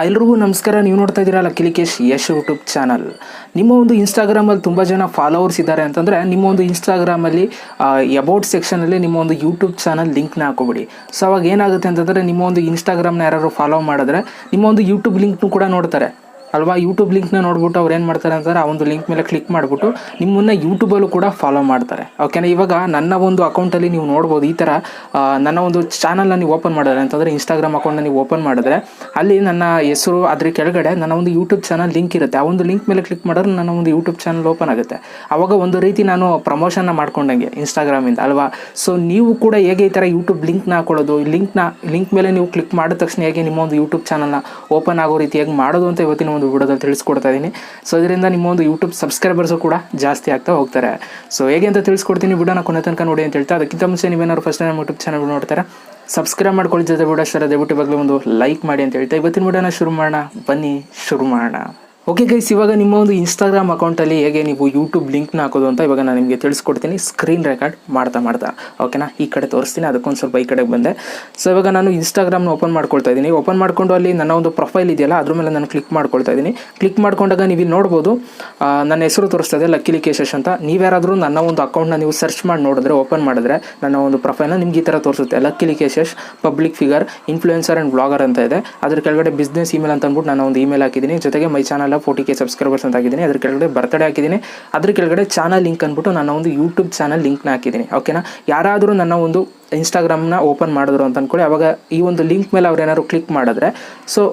ಎಲ್ರಿಗೂ ನಮಸ್ಕಾರ. ನೀವು ನೋಡ್ತಾ ಇದ್ದೀರಾ ಲಕ್ಕೇಶ್ ಯಶ್ ಯೂಟ್ಯೂಬ್ ಚಾನಲ್. ನಿಮ್ಮ ಒಂದು ಇನ್ಸ್ಟಾಗ್ರಾಮಲ್ಲಿ ತುಂಬ ಜನ ಫಾಲೋವರ್ಸ್ ಇದ್ದಾರೆ ಅಂತಂದರೆ ನಿಮ್ಮ ಒಂದು ಇನ್ಸ್ಟಾಗ್ರಾಮಲ್ಲಿ ಅಬೌಟ್ ಸೆಕ್ಷನಲ್ಲಿ ನಿಮ್ಮ ಒಂದು ಯೂಟ್ಯೂಬ್ ಚಾನಲ್ ಲಿಂಕ್ನ ಹಾಕೋಬಿಡಿ. ಸೊ ಅವಾಗ ಏನಾಗುತ್ತೆ ಅಂತಂದರೆ ನಿಮ್ಮ ಒಂದು ಇನ್ಸ್ಟಾಗ್ರಾಮ್ನ ಯಾರು ಫಾಲೋ ಮಾಡಿದ್ರೆ ನಿಮ್ಮ ಒಂದು ಯೂಟ್ಯೂಬ್ ಲಿಂಕ್ನು ಕೂಡ ನೋಡ್ತಾರೆ ಅಲ್ವಾ. ಯೂಟ್ಯೂಬ್ ಲಿಂಕ್ನ ನೋಡ್ಬಿಟ್ಟು ಅವ್ರು ಏನು ಮಾಡ್ತಾರೆ ಅಂತಂದರೆ ಆ ಒಂದು ಲಿಂಕ್ ಮೇಲೆ ಕ್ಲಿಕ್ ಮಾಡಿಬಿಟ್ಟು ನಿಮ್ಮನ್ನು ಯೂಟ್ಯೂಬಲ್ಲೂ ಕೂಡ ಫಾಲೋ ಮಾಡ್ತಾರೆ. ಓಕೆನಾ. ಇವಾಗ ನನ್ನ ಒಂದು ಅಕೌಂಟಲ್ಲಿ ನೀವು ನೋಡ್ಬೋದು ಈ ಥರ ನನ್ನ ಒಂದು ಚಾನಲ್ನ ನೀವು ಓಪನ್ ಮಾಡಿದ್ರೆ ಅಂತಂದರೆ ಇನ್ಸ್ಟಾಗ್ರಾಮ್ ಅಕೌಂಟ್ನ ನೀವು ಓಪನ್ ಮಾಡಿದ್ರೆ ಅಲ್ಲಿ ನನ್ನ ಹೆಸರು ಅದ್ರ ಕೆಳಗಡೆ ನನ್ನ ಒಂದು ಯೂಟ್ಯೂಬ್ ಚಾನಲ್ ಲಿಂಕ್ ಇರುತ್ತೆ. ಆ ಒಂದು ಲಿಂಕ್ ಮೇಲೆ ಕ್ಲಿಕ್ ಮಾಡಿದ್ರೆ ನನ್ನ ಒಂದು ಯೂಟ್ಯೂಬ್ ಚಾನಲ್ ಓಪನ್ ಆಗುತ್ತೆ. ಆವಾಗ ಒಂದು ರೀತಿ ನಾನು ಪ್ರಮೋಷನ್ನ ಮಾಡ್ಕೊಂಡಂಗೆ ಇನ್ಸ್ಟಾಗ್ರಾಮಿಂದ ಅಲ್ವಾ. ಸೊ ನೀವು ಕೂಡ ಹೇಗೆ ಈ ಥರ ಯೂಟ್ಯೂಬ್ ಲಿಂಕ್ನ ಹಾಕೊಳ್ಳೋದು, ಲಿಂಕ್ ಮೇಲೆ ನೀವು ಕ್ಲಿಕ್ ಮಾಡಿದ ತಕ್ಷಣ ಹೇಗೆ ನಿಮ್ಮ ಒಂದು ಯೂಟ್ಯೂಬ್ ಚಾನಲ್ನ ಓಪನ್ ಆಗೋ ರೀತಿ ಹೇಗೆ ಮಾಡೋದು ಅಂತ ಇವತ್ತಿನ ಒಂದು ವಿಡಿಯೋದಲ್ಲಿ ತಿಳಿಸ್ಕೊಡ್ತಾ ಇದ್ದೀನಿ. ಸೊ ಇದರಿಂದ ನಿಮ್ಮ ಒಂದು ಯೂಟ್ಯೂಬ್ ಸಬ್ಸ್ಕ್ರೈಬರ್ಸು ಕೂಡ ಜಾಸ್ತಿ ಆಗ್ತಾ ಹೋಗ್ತಾರೆ. ಸೊ ಹೇಗೆ ಅಂತ ತಿಳಿಸ್ಕೊಡ್ತೀನಿ, ವಿಡಿಯೋನ ಕೊನೆ ತನಕ ನೋಡಿ ಅಂತ ಹೇಳ್ತಾ, ಅದಕ್ಕಿಂತ ಮುಂಚೆ ನೀವೇನಾದ್ರು ಫಸ್ಟ್ ನಮ್ಮ ಯೂಟ್ಯೂಬ್ ಚಾನಲ್ ನೋಡ್ತಾರೆ ಸಬ್ಸ್ಕ್ರೈಬ್ ಮಾಡ್ಕೊಳ್ಳಿ, ಜೊತೆ ವಿಡಿಯೋ ಇಷ್ಟ ದಯವಿಟ್ಟು ಇವಾಗಲೇ ಒಂದು ಲೈಕ್ ಮಾಡಿ ಅಂತ ಹೇಳ್ತಾ ಇವತ್ತಿನ ವಿಡಿಯೋನ ಶುರು ಮಾಡೋಣ. ಬನ್ನಿ ಶುರು ಮಾಡೋಣ. ಓಕೆ ಗೈಸ್, ಇವಾಗ ನಿಮ್ಮ ಒಂದು ಇನ್ಸ್ಟಾಗ್ರಾಮ್ ಅಕೌಂಟಲ್ಲಿ ಹೇಗೆ ನೀವು ಯೂಟ್ಯೂಬ್ ಲಿಂಕ್ನ ಹಾಕೋದು ಅಂತ ಇವಾಗ ನಾನು ನಿಮಗೆ ತಿಳಿಸ್ಕೊಡ್ತೀನಿ ಸ್ಕ್ರೀನ್ ರೆಕಾರ್ಡ್ ಮಾಡ್ತಾ. ಓಕೆನಾ. ಈ ಕಡೆ ತೋರಿಸ್ತೀನಿ, ಅದಕ್ಕೊಂದು ಸ್ವಲ್ಪ ಈ ಕಡೆಗೆ ಬಂದೆ. ಸೊ ಇವಾಗ ನಾನು ಇನ್ಸ್ಟಾಗ್ರಾಮ್ನ ಓಪನ್ ಮಾಡ್ಕೊಳ್ತಾ ಇದ್ದೀನಿ. ಓಪನ್ ಮಾಡಿಕೊಂಡು ಅಲ್ಲಿ ನನ್ನ ಒಂದು ಪ್ರೊಫೈಲ್ ಇದೆಯಲ್ಲ ಅದ್ರ ಮೇಲೆ ನಾನು ಕ್ಲಿಕ್ ಮಾಡ್ಕೊಳ್ತಾ ಇದ್ದೀನಿ. ಕ್ಲಿಕ್ ಮಾಡ್ಕೊಂಡಾಗ ನೀವು ಇಲ್ಲಿ ನೋಡ್ಬೋದು ನನ್ನ ಹೆಸರು ತೋರಿಸ್ತಾ ಇದೆ ಲಕ್ಕೇಶ್ ಅಂತ. ನೀವ್ಯಾರಾದರೂ ನನ್ನ ಒಂದು ಅಕೌಂಟ್ನ ನೀವು ಸರ್ಚ್ ಮಾಡಿ ನೋಡಿದ್ರೆ, ಓಪನ್ ಮಾಡಿದ್ರೆ ನನ್ನ ಒಂದು ಪ್ರೊಫೈಲ್ನ ನಿಮ್ಗೆ ಈ ಥರ ತೋರಿಸುತ್ತೆ Lakkesh public figure influencer and blogger ಅಂತ ಇದೆ. ಅದ್ರ ಕೆಳಗಡೆ ಬಿಸ್ನೆಸ್ ಇಮೇಲ್ ಅಂತ ಅಂದ್ಬಿಟ್ಟು ನಾನು ಒಂದು ಇಮೇಲ್ ಹಾಕಿದ್ದೀನಿ. ಜೊತೆಗೆ ಮೈ ಚಾನಲ್ 40K ಸಬ್ಸ್ಕ್ರೈಬರ್ಸ್ ಅಂತ ಹಾಕಿದ್ದೀನಿ. ಅದ್ರ ಕೆಳಗಡೆ ಬರ್ತಡೇ ಹಾಕಿದ್ದೀನಿ. ಅದ್ರ ಕೆಳಗಡೆ ಚಾನಲ್ ಲಿಂಕ್ ಅಂದ್ಬಿಟ್ಟು ನನ್ನ ಒಂದು ಯೂಟ್ಯೂಬ್ ಚಾನಲ್ ಲಿಂಕ್ನ ಹಾಕಿದ್ದೀನಿ. ಓಕೆನಾ. ಯಾರಾದರೂ ನನ್ನ ಒಂದು ಇನ್ಸ್ಟಾಗ್ರಾಮ್ನ ಓಪನ್ ಮಾಡಿದ್ರು ಅಂತ ಅಂದ್ಕೊಳ್ಳಿ, ಅವಾಗ ಈ ಒಂದು ಲಿಂಕ್ ಮೇಲೆ ಅವ್ರು ಏನಾದ್ರು ಕ್ಲಿಕ್ ಮಾಡಿದ್ರೆ ಸೊ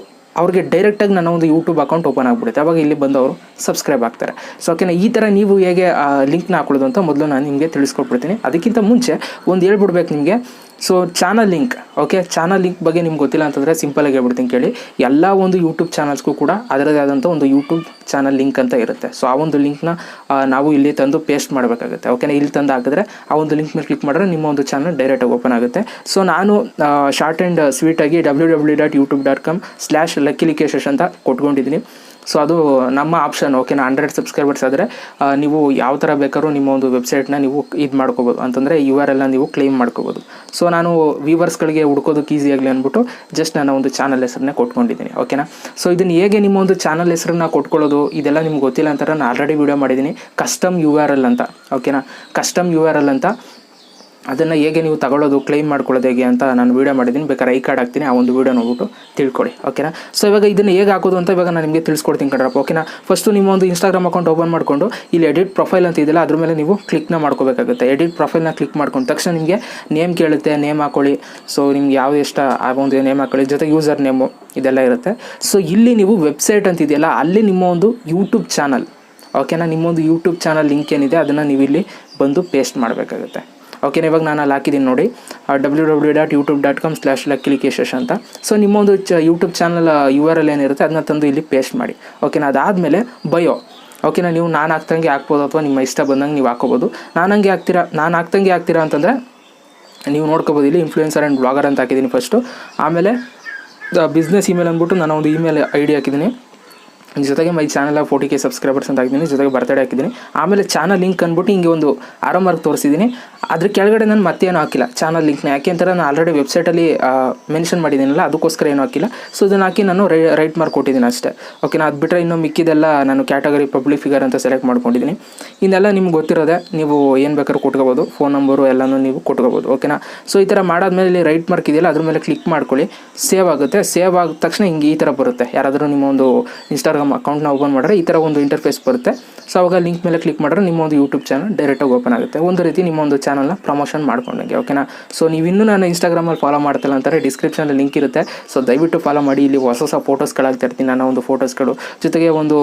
ಅವ್ರಿಗೆ ಡೈರೆಕ್ಟಾಗಿ ನನ್ನ ಒಂದು ಯೂಟ್ಯೂಬ್ ಅಕೌಂಟ್ ಓಪನ್ ಆಗಿಬಿಡುತ್ತೆ. ಅವಾಗ ಇಲ್ಲಿ ಬಂದು ಅವರು ಸಬ್ಸ್ಕ್ರೈಬ್ ಆಗ್ತಾರೆ. ಸೊ ಓಕೆನಾ. ಈ ಥರ ನೀವು ಹೇಗೆ ಲಿಂಕ್ನ ಹಾಕೊಳ್ಳೋದು ಅಂತ ಮೊದಲು ನಾನು ನಿಮಗೆ ತಿಳಿಸ್ಕೊಟ್ಬಿಡ್ತೀನಿ. ಅದಕ್ಕಿಂತ ಮುಂಚೆ ಒಂದು ಹೇಳ್ಬಿಡ್ಬೇಕು ನಿಮಗೆ. So channel link, okay, channel link ಬಗ್ಗೆ ನಿಮ್ಗೆ ಗೊತ್ತಿಲ್ಲ ಅಂತಂದರೆ ಸಿಂಪಲಾಗಿ ಹೇಳ್ಬಿಡ್ತೀನಿ ಕೇಳಿ. ಎಲ್ಲ ಒಂದು ಯೂಟ್ಯೂಬ್ ಚಾನಲ್ಸ್ಗೂ ಕೂಡ ಅದರದೇ ಆದಂಥ ಒಂದು ಯೂಟ್ಯೂಬ್ ಚಾನಲ್ ಲಿಂಕ್ ಅಂತ ಇರುತ್ತೆ. ಸೊ ಆ ಒಂದು ಲಿಂಕ್ನ ನಾವು ಇಲ್ಲಿ ತಂದು ಪೇಸ್ಟ್ ಮಾಡಬೇಕಾಗುತ್ತೆ. ಓಕೆನಾ. ಇಲ್ಲಿ ತಂದು ಹಾಕಿದ್ರೆ ಆ ಒಂದು ಲಿಂಕ್ ಮೇಲೆ ಕ್ಲಿಕ್ ಮಾಡಿದ್ರೆ ನಿಮ್ಮ ಒಂದು ಚಾನಲ್ ಡೈರೆಕ್ಟಾಗಿ ಓಪನ್ ಆಗುತ್ತೆ. ಸೊ ನಾನು ಶಾರ್ಟ್ ಆ್ಯಂಡ್ ಸ್ವೀಟಾಗಿ www.youtube.com/ಲಕ್ಕೇಶ್ ಅಂತ ಕೊಟ್ಕೊಂಡಿದ್ದೀನಿ. ಸೊ ಅದು ನಮ್ಮ ಆಪ್ಷನ್. ಓಕೆನಾ. 100 ಸಬ್ಸ್ಕ್ರೈಬರ್ಸ್ ಆದರೆ ನೀವು ಯಾವ ಥರ ಬೇಕಾದ್ರೂ ನಿಮ್ಮ ಒಂದು ವೆಬ್ಸೈಟ್ನ ನೀವು ಇದು ಮಾಡ್ಕೋಬೋದು, ಅಂತಂದರೆ URL ನೀವು ಕ್ಲೈಮ್ ಮಾಡ್ಕೋಬೋದು. ಸೊ ನಾನು ವ್ಯೂವರ್ಸ್ಗಳಿಗೆ ಹುಡ್ಕೋದಕ್ಕೆ ಈಸಿ ಆಗಲಿ ಅಂದ್ಬಿಟ್ಟು ಜಸ್ಟ್ ನನ್ನ ಒಂದು ಚಾನಲ್ ಹೆಸರನ್ನೇ ಕೊಟ್ಕೊಂಡಿದ್ದೀನಿ. ಓಕೆನಾ. ಸೊ ಇದನ್ನು ಹೇಗೆ ನಿಮ್ಮ ಒಂದು ಚಾನಲ್ ಹೆಸರನ್ನ ಕೊಟ್ಕೊಳ್ಳೋದು ಇದೆಲ್ಲ ನಿಮ್ಗೆ ಗೊತ್ತಿಲ್ಲ ಅಂತಾರೆ, ನಾನು ಆಲ್ರೆಡಿ ವೀಡಿಯೋ ಮಾಡಿದ್ದೀನಿ ಕಸ್ಟಮ್ URL ಅಂತ. ಓಕೆನಾ. ಕಸ್ಟಮ್ URL ಅಂತ ಅದನ್ನು ಹೇಗೆ ನೀವು ತಗೊಳ್ಳೋದು, ಕ್ಲೈಮ್ ಮಾಡ್ಕೊಳ್ಳೋದು ಹೇಗೆ ಅಂತ ನಾನು ವೀಡಿಯೋ ಮಾಡಿದ್ದೀನಿ. ಬೇಕಾದ್ರೆ ಐ ಕಾರ್ಡ್ ಹಾಕ್ತೀನಿ, ಆ ಒಂದು ವೀಡಿಯೋ ನೋಡ್ಬಿಟ್ಟು ತಿಳ್ಕೊಳ್ಳಿ. ಓಕೆನಾ. ಸೊ ಇವಾಗ ಇದನ್ನು ಹೇಗೆ ಹಾಕೋದು ಅಂತ ಇವಾಗ ನಾನು ನಿಮಗೆ ತಿಳಿಸ್ಕೊಡ್ತೀನಿ ಕಣ್ರಪ್ಪ. ಓಕೆನಾ. ಫಸ್ಟು ನಿಮ್ಮ ಒಂದು ಇನ್ಸ್ಟಾಗ್ರಾಮ್ ಅಕೌಂಟ್ ಓಪನ್ ಮಾಡಿಕೊಂಡು ಇಲ್ಲಿ ಎಡಿಟ್ ಪ್ರೊಫೈಲ್ ಅಂತ ಇದೆಯಲ್ಲ ಅದ್ರ ಮೇಲೆ ನೀವು ಕ್ಲಿಕ್ನ ಮಾಡ್ಕೋಬೇಕಾಗುತ್ತೆ. ಎಡಿಟ್ ಪ್ರೊಫೈಲ್ನ ಕ್ಲಿಕ್ ಮಾಡ್ಕೊಂಡು ತಕ್ಷಣ ನಿಮಗೆ ನೇಮ್ ಕೇಳುತ್ತೆ, ನೇಮ್ ಹಾಕೊಳ್ಳಿ. ಸೊ ನಿಮ್ಗೆ ಯಾವುದು ಇಷ್ಟ ಆ ಒಂದು ನೇಮ್ ಹಾಕೊಳ್ಳಿ, ಜೊತೆ ಯೂಸರ್ ನೇಮು ಇದೆಲ್ಲ ಇರುತ್ತೆ. ಸೊ ಇಲ್ಲಿ ನೀವು ವೆಬ್ಸೈಟ್ ಅಂತ ಇದೆಯಲ್ಲ ಅಲ್ಲಿ ನಿಮ್ಮ ಒಂದು ಯೂಟ್ಯೂಬ್ ಚಾನಲ್, ಓಕೆನಾ, ನಿಮ್ಮೊಂದು ಯೂಟ್ಯೂಬ್ ಚಾನಲ್ ಲಿಂಕ್ ಏನಿದೆ ಅದನ್ನು ನೀವು ಇಲ್ಲಿ ಬಂದು ಪೇಸ್ಟ್ ಮಾಡಬೇಕಾಗುತ್ತೆ. ಓಕೆನಾ. ಇವಾಗ ನಾನು ಅಲ್ಲಿ ಹಾಕಿದ್ದೀನಿ ನೋಡಿ www.youtube.com/ಲಕ್ಕೇಶ್ ಅಂತ. ಸೊ ನಿಮ್ಮೊಂದು ಯೂಟ್ಯೂಬ್ ಚಾನಲ್ URL ಏನಿರುತ್ತೆ ಅದನ್ನ ತಂದು ಇಲ್ಲಿ ಪೇಸ್ಟ್ ಮಾಡಿ. ಓಕೆನಾ. ಅದಾದಮೇಲೆ ಬಯೋ, ಓಕೆನಾ, ನೀವು ನಾನು ಹಾಕ್ದಂಗೆ ಹಾಕ್ಬೋದು ಅಥವಾ ನಿಮ್ಮ ಇಷ್ಟ ಬಂದಂಗೆ ನೀವು ಹಾಕ್ಕೋಬೋದು. ನಾನು ಹಾಕ್ದಂಗೆ ಹಾಕ್ತೀರಾ ಅಂತಂದರೆ ನೀವು ನೋಡ್ಕೋಬೋದು. ಇಲ್ಲಿ ಇನ್ಫ್ಲೂಯೆನ್ಸರ್ ಆ್ಯಂಡ್ ಬ್ಲಾಗರ್ ಅಂತ ಹಾಕಿದ್ದೀನಿ ಫಸ್ಟು. ಆಮೇಲೆ ಬಿಸ್ನೆಸ್ ಇಮೇಲ್ ಅಂದ್ಬಿಟ್ಟು ನಾನು ಒಂದು ಇಮೇಲ್ ID ಹಾಕಿದ್ದೀನಿ. ಜೊತೆಗೆ ಮೈ ಚಾನಲ್ 40K ಸಬ್ಸ್ಕ್ರೈಬರ್ಸ್ ಅಂತ ಹಾಕಿದ್ದೀನಿ. ಜೊತೆಗೆ ಬರ್ತಡೇ ಹಾಕಿದ್ದೀನಿ. ಆಮೇಲೆ ಚಾನಲ್ ಲಿಂಕ್ ಅಂದ್ಬಿಟ್ಟು ಹಿಂಗೆ ಒಂದು ಆರೋ ಮಾರ್ಕ್ ತೋರಿಸಿದ್ದೀನಿ. ಅದ್ರ ಕೆಳಗಡೆ ನಾನು ಮತ್ತೇನು ಹಾಕಿಲ್ಲ ಚಾನಲ್ ಲಿಂಕ್ನ. ಯಾಕೆ ಅಂತಾರೆ ನಾನು ಆಲ್ರೆಡಿ ವೆಬ್ಸೈಟಲ್ಲಿ ಮೆನ್ಷನ್ ಮಾಡಿದ್ದೀನಲ್ಲ, ಅದಕ್ಕೋಸ್ಕರ ಏನೂ ಹಾಕಿಲ್ಲ. ಸೊ ಇದನ್ನು ಹಾಕಿ ನಾನು ರೈಟ್ ಮಾರ್ಕ್ ಕೊಟ್ಟಿದ್ದೀನಿ ಅಷ್ಟೇ. ಓಕೆನಾ. ಅದು ಬಿಟ್ಟರೆ ಇನ್ನೂ ಮಿಕ್ಕಿದೆಲ್ಲ ನಾನು ಕ್ಯಾಟಗರಿ ಪಬ್ಲಿಕ್ ಫಿಗರ್ ಅಂತ ಸೆಲೆಕ್ಟ್ ಮಾಡ್ಕೊಂಡಿದ್ದೀನಿ. ಇನ್ನೆಲ್ಲ ನಿಮ್ಗೆ ಗೊತ್ತಿರೋದೆ, ನೀವು ಏನು ಬೇಕಾದ್ರೂ ಕೊಟ್ಕೋಬೋದು, ಫೋನ್ ನಂಬರು ಎಲ್ಲನೂ ನೀವು ಕೊಟ್ಕೋಬೋದು. ಓಕೆನಾ. ಸೊ ಈ ಥರ ಮಾಡಾದ್ಮೇಲೆ ಇಲ್ಲಿ ರೈಟ್ ಮಾರ್ಕ್ ಇದೆಯಲ್ಲ ಅದ್ರ ಮೇಲೆ ಕ್ಲಿಕ್ ಮಾಡ್ಕೊಳ್ಳಿ. ಸೇವ್ ಆಗುತ್ತೆ. ಸೇವ್ ಆದ ತಕ್ಷಣ ಹಿಂಗೆ ಈ ಥರ ಬರುತ್ತೆ. ಯಾರಾದರೂ ನಿಮ್ಮ ಒಂದು ಇನ್ಸ್ಟಾಗ್ರಾಮ್ ಅಕೌಂಟ್ನ ಓಪನ್ ಮಾಡಿದ್ರೆ ಈ ಥರ ಒಂದು ಇಂಟರ್ಫೇಸ್ ಬರುತ್ತೆ. ಸೊ ಅವಾಗ ಲಿಂಕ್ ಮೇಲೆ ಕ್ಲಿಕ್ ಮಾಡಿದ್ರೆ ನಿಮ್ಮ ಒಂದು ಯೂಟ್ಯೂಬ್ ಚಾನಲ್ ಡೈರೆಕ್ಟಾಗಿ ಓಪನ್ ಆಗುತ್ತೆ. ಒಂದು ರೀತಿ ನಿಮ್ಮ ಒಂದು ಚಾನಲ್ನ ಪ್ರಮೋಷನ್ ಮಾಡ್ಕೊಂಡಂಗೆ. ಓಕೆನಾ. ಸೊ ನೀವು ಇನ್ನೂ ನಾನು ಇನ್ಸ್ಟಾಗ್ರಾಮಲ್ಲಿ ಫಾಲೋ ಮಾಡ್ತಿಲ್ಲ ಅಂತಾರೆ ಡಿಸ್ಕ್ರಿಪ್ಷನಲ್ಲಿ ಲಿಂಕ್ ಇರುತ್ತೆ. ಸೊ ದಯವಿಟ್ಟು ಫಾಲೋ ಮಾಡಿ. ಇಲ್ಲಿ ಹೊಸ ಫೋಟೋಸ್ಗಳಾಗ್ತಾ ಇರ್ತೀನಿ, ನನ್ನ ಒಂದು ಫೋಟೋಸ್ಗಳು. ಜೊತೆಗೆ ಒಂದು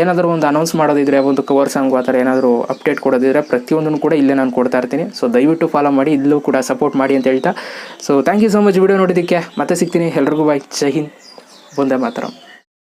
ಏನಾದರೂ ಒಂದು ಅನೌನ್ಸ್ ಮಾಡೋದಿದ್ರೆ, ಒಂದು ಕವರ್ ಸಾಂಗು ಆ ಥರ ಏನಾದರೂ ಅಪ್ಡೇಟ್ ಕೊಡೋದಿದ್ರೆ ಪ್ರತಿಯೊಂದನ್ನು ಕೂಡ ಇಲ್ಲೇ ನಾನು ಕೊಡ್ತಾ ಇರ್ತೀನಿ. ಸೊ ದಯವಿಟ್ಟು ಫಾಲೋ ಮಾಡಿ, ಇಲ್ಲೂ ಕೂಡ ಸಪೋರ್ಟ್ ಮಾಡಿ ಅಂತ ಹೇಳ್ತಾ, so thank you so much video ನೋಡಿದ್ದಕ್ಕೆ. ಮತ್ತೆ ಸಿಗ್ತೀನಿ. ಎಲ್ರಿಗೂ ಬಾಯ್. ಜೈ ಹಿಂದ್. ವಂದೇ ಮಾತರಂ.